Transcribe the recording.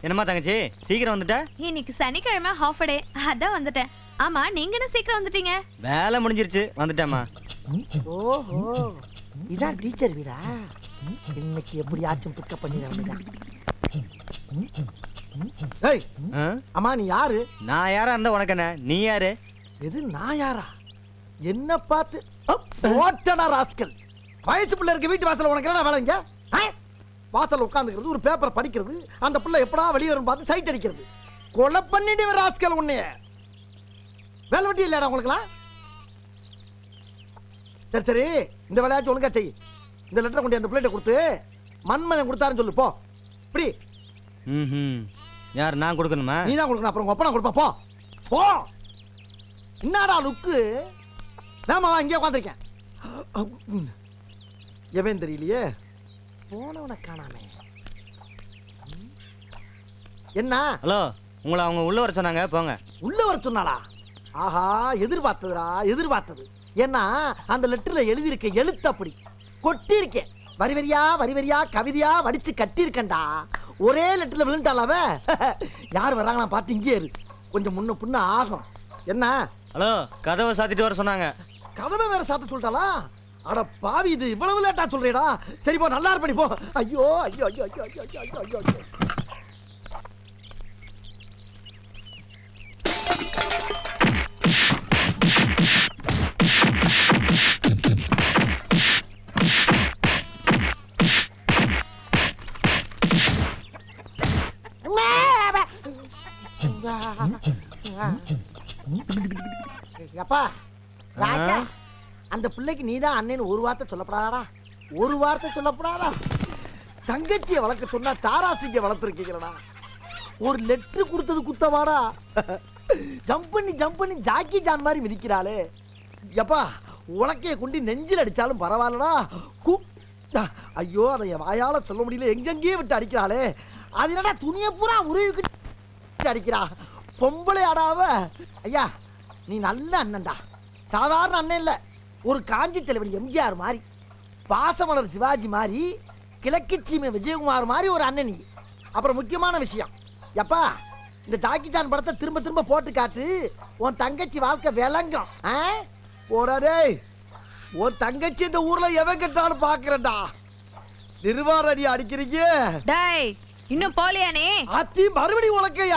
என்னம்மா தங்கச்சி சீக்கிரம் வந்துட்ட? இன்னைக்கு சனிக்கிழமை ஹாஃப் டே, அதான் வந்துட்டேன். ஆமா, நீங்க என்ன சீக்கிரம் வந்துட்டீங்க? வேலை முடிஞ்சிருச்சு, வந்துட்டேம்மா. ஓஹோ, இதான் டீச்சர் வீடா? இன்னைக்கு எப்படியாச்சும் பிக்கப் பண்ணிடுறேன். ஏய், அம்மா நீ யாரு? நான் யாரா இருந்தா உனக்கு என்ன? நீ யாரு? எது நான் யாரா? என்ன பார்த்து ஓட்டடா ராஸ்கல். வயசு பிள்ளை இருக்க வீட்டு வாசல்ல உனக்கு என்ன வேலைங்க? வாசல்ல உட்காந்துக்கிறது, ஒரு பேப்பரை படிக்கிறது, அந்த பிள்ளை எப்படா வெளியே வரும் பார்த்து சைட் அடிக்கிறது. கொலை பண்ணிட்டு ராஸ்கல் உன்னைய. வேலை வெட்டி இல்லையாடா உங்களுக்குலாம்? சரி சரி, இந்த வேலையாச்சும் ஒழுங்கா செய். இந்த லெட்டரை கொண்டு அந்த பிள்ளைகிட்ட கொடுத்து மன்மதன் கொடுத்தாருன்னு சொல்லு. போ. இப்படி யார்? நான் கொடுக்கணுமா? நீ தான் கொடுக்கணும். அப்புறம் ஒப்பனை கொடுப்பா. போ போ. என்னடா லுக்கு? நாம இங்கே உட்காந்துருக்கேன். எவன் தெரியலையே, போனவனை காணாமே. என்ன? ஹலோ, உங்களை அவங்க உள்ள வர சொன்னாங்க, போங்க. உள்ள வர சொன்னாளா? ஆஹா, எதிர்பார்த்ததுடா, எதிர்பார்த்தது. ஏன்னா அந்த லெட்டர்ல எழுதியிருக்க எழுத்து அப்படி கொட்டி இருக்கேன். வரி வரியா வரி வரியா கவிதையா வடிச்சு கட்டி இருக்கேன்டா. ஒரே லெட்டர்ல விழுந்துட்டாளாவ. யார் வர்றாங்க நான் பார்த்து இங்கே இரு. கொஞ்சம் முன்ன பின்ன ஆகும். என்ன? ஹலோ, கதவை சாத்திட்டு வர சொன்னாங்க. கதவை வேற சாத்த சொல்லிட்டாளா? அட பாவி, இது இவ்வளவு லேட்டா சொல்றேடா. சரி போ, நல்லா இருப்படி போ. ஐயோ ஐயோ ஐயோ ஐயோ ஐயோ ஐயோ ஐயோ ஐயோ. அப்பா ராஜா, அந்த பிள்ளைக்கு நீதான் அண்ணன் ஒரு வார்த்தை சொல்லப்படாதா? ஒரு வார்த்தை சொல்லப்படாதா? தங்கச்சியை வளர்க்க சொன்னா தாராசிங்க வளர்த்துருக்கீங்களா? ஒரு லெட்டர் கொடுத்தது குத்தவாடா? ஜம்ப் பண்ணி ஜாக்கி ஜான் மாதிரி மிதிக்கிறாளே. எப்பா, உலக்கைய கொண்டு நெஞ்சில் அடிச்சாலும் பரவாயில்லடா. ஐயோ, அதை என் வாயால சொல்ல முடியல. எங்கெங்கேயே விட்டு அடிக்கிறாளே. அது என்னடா துணியை பூரா உருவிக்கிட்டு அடிக்கிறா. பொம்பளை ஆடாவ. ஐயா, நீ நல்ல அண்ணன்டா. சாதாரண அண்ணன் இல்ல, ஒரு காஞ்சி தலைவர் எம்ஜிஆர் மாதிரி, பாசமலர் சிவாஜி மாதிரி, கிழக்கு சீமை விஜயகுமார் மாதிரி ஒரு அண்ணன் நீ. அப்புறம் முக்கியமான விஷயம், எப்பா இந்த ஜாக்கிஜான் படத்தை திரும்ப திரும்ப போட்டு காட்டு. உன் தங்கச்சி வாழ்க்கை விளங்கும். போடாடே, உன் தங்கச்சி இந்த ஊர்ல எவன் கட்டாலும் பாக்குறேன்டா. நிர்வாண அடி அடிக்கிறீங்க. இன்னும் போலியானே? அத்தி மறுபடியும் உலக்கையா?